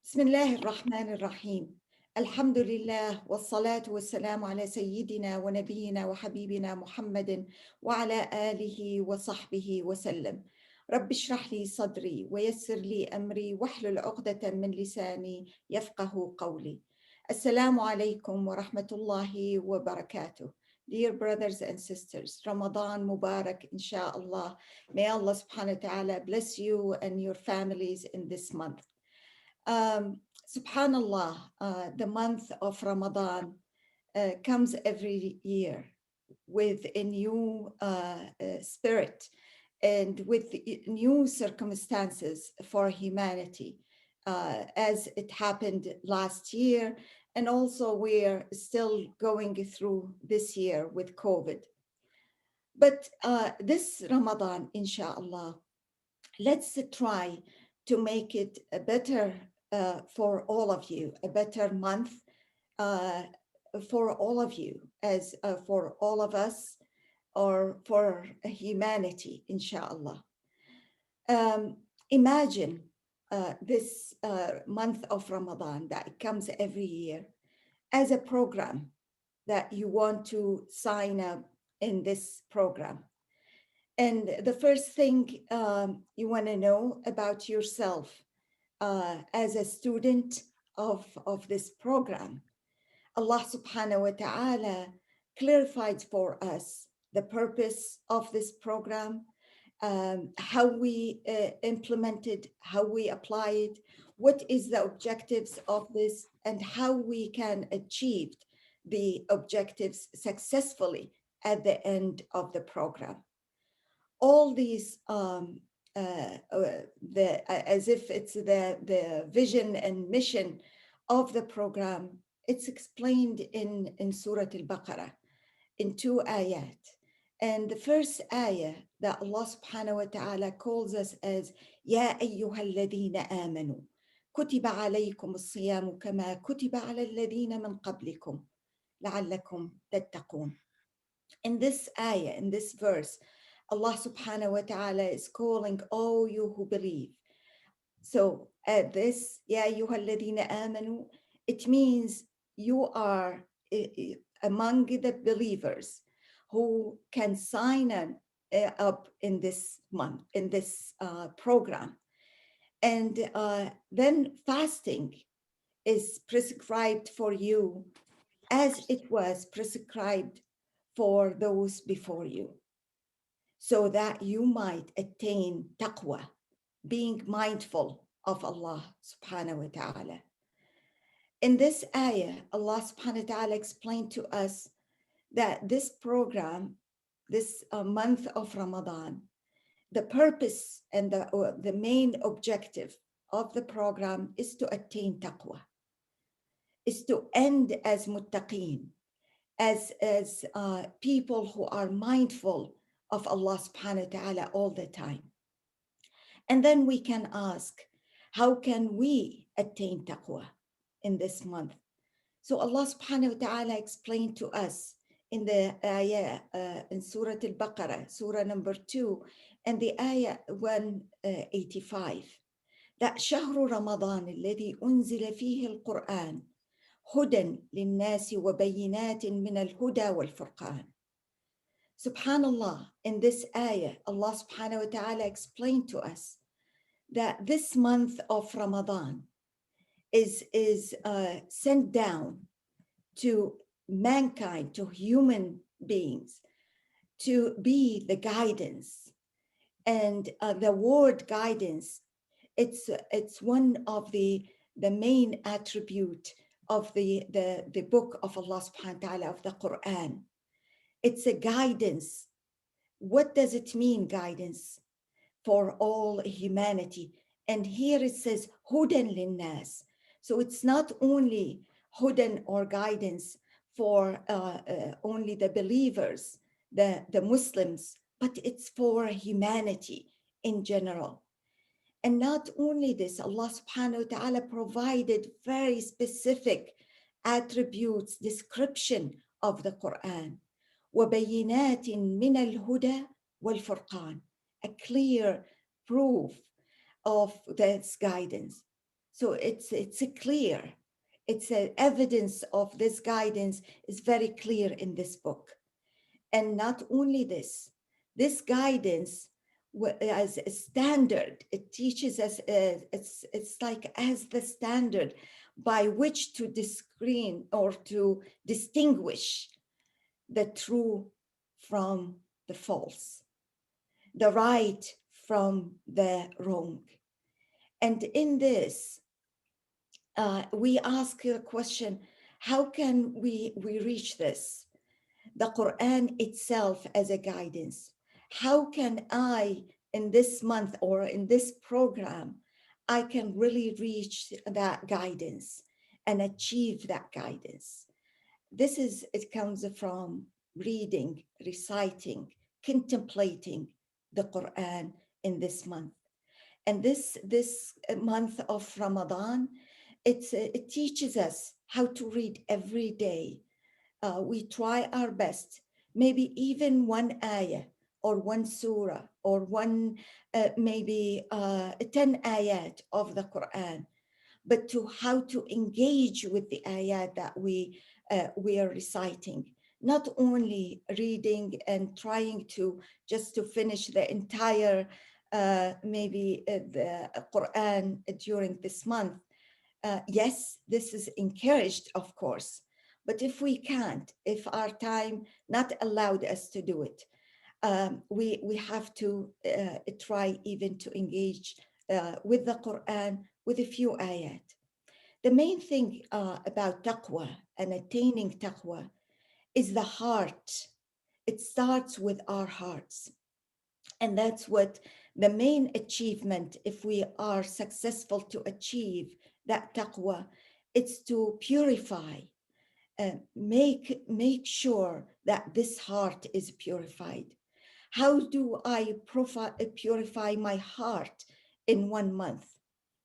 بسم الله الرحمن الرحيم. الحمد لله والصلاة والسلام على سيدنا ونبينا وحبيبنا محمد وعلى آله وصحبه وسلم. رب اشرح لي صدري ويسر لي أمري واحلل عقدة من لساني يفقه قولي. السلام عليكم ورحمة الله وبركاته. Dear brothers and sisters, Ramadan Mubarak, inshallah. May Allah subhanahu wa ta'ala bless you and your families in this month. Subhanallah, the month of Ramadan comes every year with a new spirit and with new circumstances for humanity, as it happened last year, and also we're still going through this year with COVID. But this Ramadan, inshallah, let's try to make it a better for all of you, a better month uh, for all of you, as for all of us, or for humanity, inshallah. Imagine this month of Ramadan that comes every year as a program that you want to sign up in this program. And the first thing you want to know about yourself as a student of this program, Allah subhanahu wa ta'ala clarified for us the purpose of this program, how we implement it, how we apply it, what is the objectives of this, and how we can achieve the objectives successfully at the end of the program. All these as if it's the vision and mission of the program. It's explained in Surah Al-Baqarah in two ayat. And the first ayah that Allah subhanahu wa ta'ala calls us as يا أيها الذين آمنوا كتب عليكم الصيام كما كتب على الذين من قبلكم لعلكم تتقون. In this ayah, in this verse, Allah subhanahu wa ta'ala is calling all you who believe. So at this, Ya ayyuhalladhina amanu, it means you are among the believers who can sign up in this month, in this program. And then fasting is prescribed for you as it was prescribed for those before you, so that you might attain taqwa, being mindful of Allah subhanahu wa ta'ala. In this ayah, Allah subhanahu wa ta'ala explained to us that this program, this month of Ramadan, the purpose and the main objective of the program is to attain taqwa, is to end as muttaqeen, as people who are mindful of Allah subhanahu wa ta'ala all the time. And then we can ask, how can we attain taqwa in this month? So Allah subhanahu wa ta'ala explained to us in the ayah in Surah Al-Baqarah, Surah number 2, and the ayah 185, that شهر رمضان الذي أنزل فيه القرآن هدى للناس وبينات من الهدى والفرقان. Subhanallah, in this ayah, Allah subhanahu wa ta'ala explained to us that this month of Ramadan is sent down to mankind, to human beings, to be the guidance. And the word guidance, it's one of the main attribute of the book of Allah subhanahu wa ta'ala, of the Quran. It's a guidance. What does it mean, guidance? For all humanity. And here it says hudan linnas. So it's not only hudan or guidance for only the believers, the Muslims, but it's for humanity in general. And not only this, Allah subhanahu wa ta'ala provided very specific attributes, description of the Quran. وَبَيِّنَاتٍ مِّنَ الْهُدَى وَالْفُرْقَانِ, a clear proof of this guidance. So it's a clear, it's a evidence of this guidance is very clear in this book. And not only this, this guidance as a standard, it teaches us, it's like as the standard by which to discern or to distinguish the true from the false, the right from the wrong. And in this, we ask a question: how can we reach this? The Quran itself as a guidance. How can I, in this month or in this program, I can really reach that guidance and achieve that guidance? It comes from reading, reciting, contemplating the Quran in this month. And this month of Ramadan, it teaches us how to read every day. We try our best, maybe even one ayah or one surah or one, maybe 10 ayat of the Quran, but to how to engage with the ayat that we are reciting, not only reading and trying to just to finish the entire maybe the Quran during this month. Yes, this is encouraged, of course, but if we can't, if our time not allowed us to do it, we have to try even to engage with the Quran with a few ayat. The main thing about taqwa and attaining taqwa is the heart. It starts with our hearts. And that's what the main achievement, if we are successful to achieve that taqwa, it's to purify, make sure that this heart is purified. How do I purify my heart in 1 month?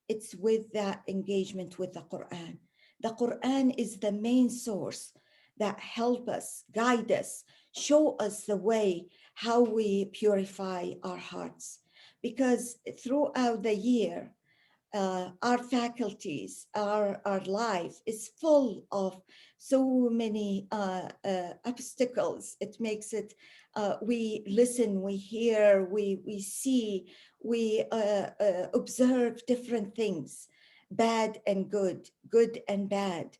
It's with that engagement with the Quran. The Quran is the main source that help us, guide us, show us the way how we purify our hearts. Because throughout the year, our faculties, our life is full of so many obstacles. It makes it, we listen, we hear, we see, we observe different things, bad and good, good and bad.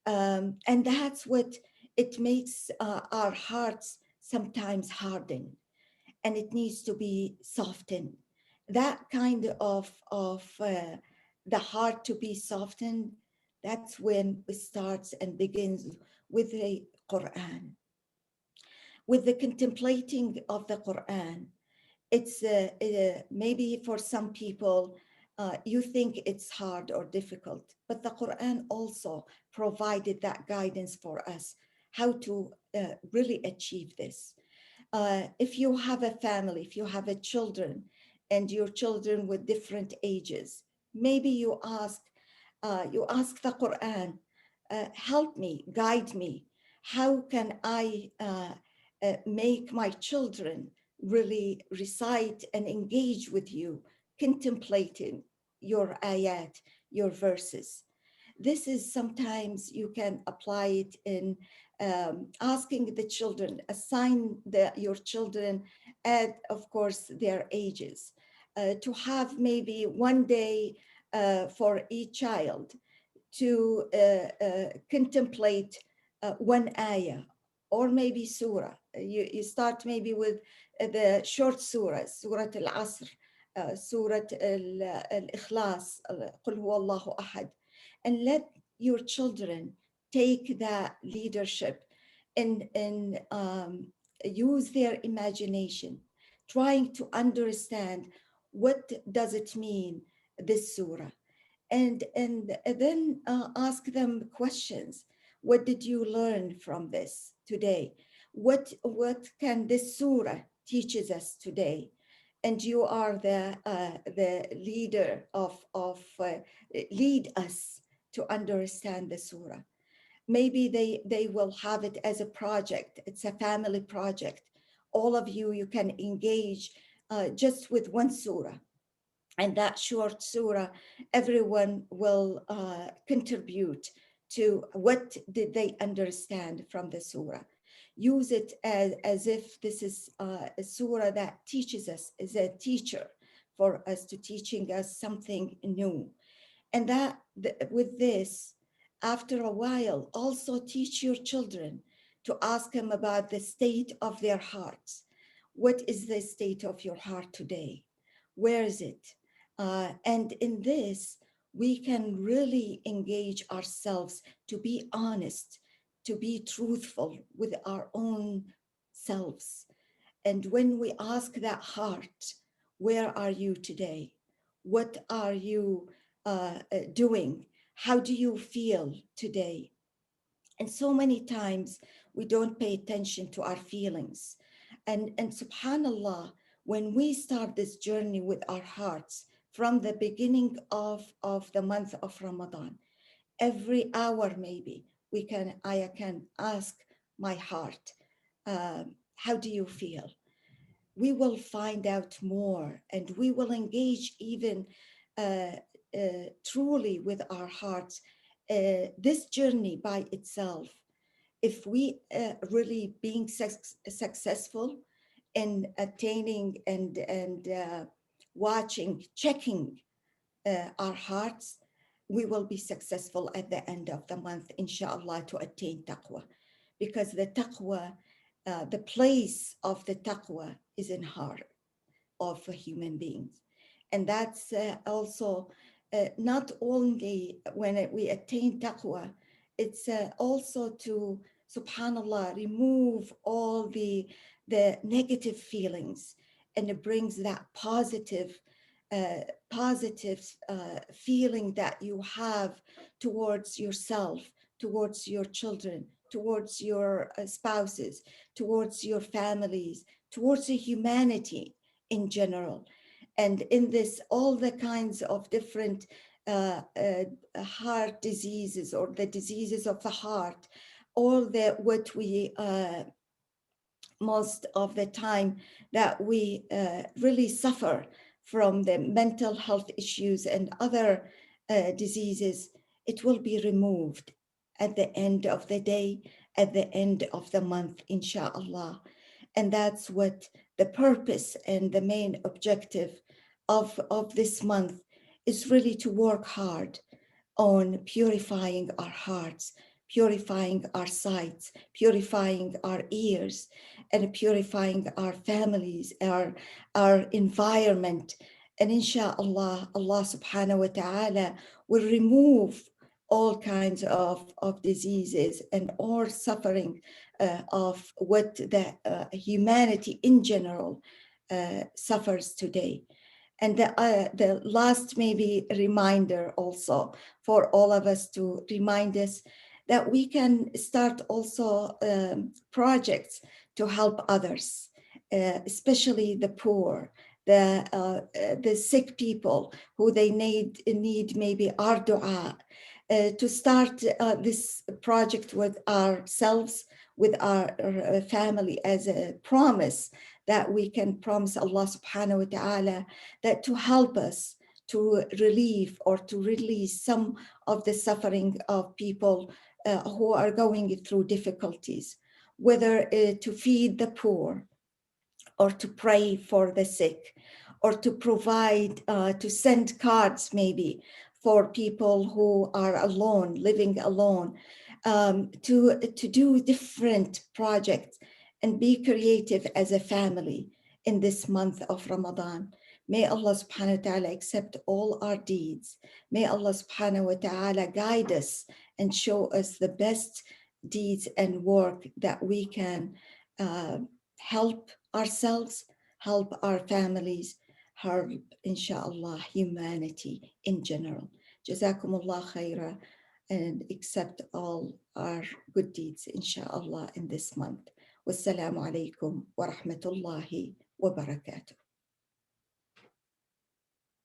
And that's what it makes our hearts sometimes harden, and it needs to be softened. That kind of the heart to be softened, that's when it starts and begins with the Quran, with the contemplating of the Quran. It's maybe for some people, you think it's hard or difficult, but the Quran also provided that guidance for us how to really achieve this. If you have a family, if you have a children and your children with different ages, maybe you ask the Quran, help me, guide me. How can I make my children really recite and engage with you, contemplating your ayat, your verses? This is sometimes you can apply it in asking the children, assign your children at, of course, their ages, to have maybe 1 day for each child to contemplate one ayah or maybe surah. You start maybe with the short surah, Surah Al-Asr, Surah Al-Ikhlas, Qul Huwa Allahu Ahad, and let your children take that leadership and use their imagination, trying to understand what does it mean, this surah, and then ask them questions. What did you learn from this today? What can this surah teaches us today? And you are the leader of lead us to understand the surah. Maybe they will have it as a project. It's a family project. All of you can engage just with one surah, And that short surah, everyone will contribute to what did they understand from the surah. Use it as if this is a surah that teaches us, is a teacher for us, to teaching us something new. And that with this, after a while, also teach your children to ask them about the state of their hearts. What is the state of your heart today? Where is it? And in this, we can really engage ourselves to be honest, to be truthful with our own selves. And when we ask that heart, where are you today? What are you doing? How do you feel today? And so many times we don't pay attention to our feelings. And subhanallah, when we start this journey with our hearts from the beginning of the month of Ramadan, every hour maybe I can ask my heart, how do you feel? We will find out more, and we will engage even uh, truly with our hearts. This journey by itself, if we really being successful in attaining and watching, checking our hearts, we will be successful at the end of the month, inshallah, to attain taqwa. Because the taqwa, the place of the taqwa is in heart of human beings. And that's also not only when we attain taqwa, it's also to, subhanallah, remove all the negative feelings, and it brings that uh, positive feeling that you have towards yourself, towards your children, towards your spouses, towards your families, towards the humanity in general. And in this, all the kinds of different heart diseases, or the diseases of the heart, all the what we most of the time that we really suffer from, the mental health issues and other diseases, it will be removed at the end of the day, at the end of the month, inshallah. And that's what the purpose and the main objective of this month is, really to work hard on purifying our hearts, purifying our sights, purifying our ears, and purifying our families, our environment. And inshallah, Allah subhanahu wa ta'ala will remove all kinds of diseases and all suffering of what the humanity in general suffers today. And the last maybe reminder also for all of us, to remind us that we can start also projects to help others, especially the poor, the sick people who they need maybe our dua. To start this project with ourselves, with our family, as a promise that we can promise Allah subhanahu wa ta'ala that to help us to relieve or to release some of the suffering of people who are going through difficulties, whether to feed the poor, or to pray for the sick, or to provide, to send cards maybe for people who are alone, living alone, to do different projects and be creative as a family in this month of Ramadan. May Allah subhanahu wa ta'ala accept all our deeds. May Allah subhanahu wa ta'ala guide us and show us the best deeds and work that we can uh, help ourselves, help our families, help, inshallah, humanity in general. Jazakumullah khaira, and accept all our good deeds, inshallah, in this month. Wassalamu alaikum wa rahmatullahi wa barakatuh.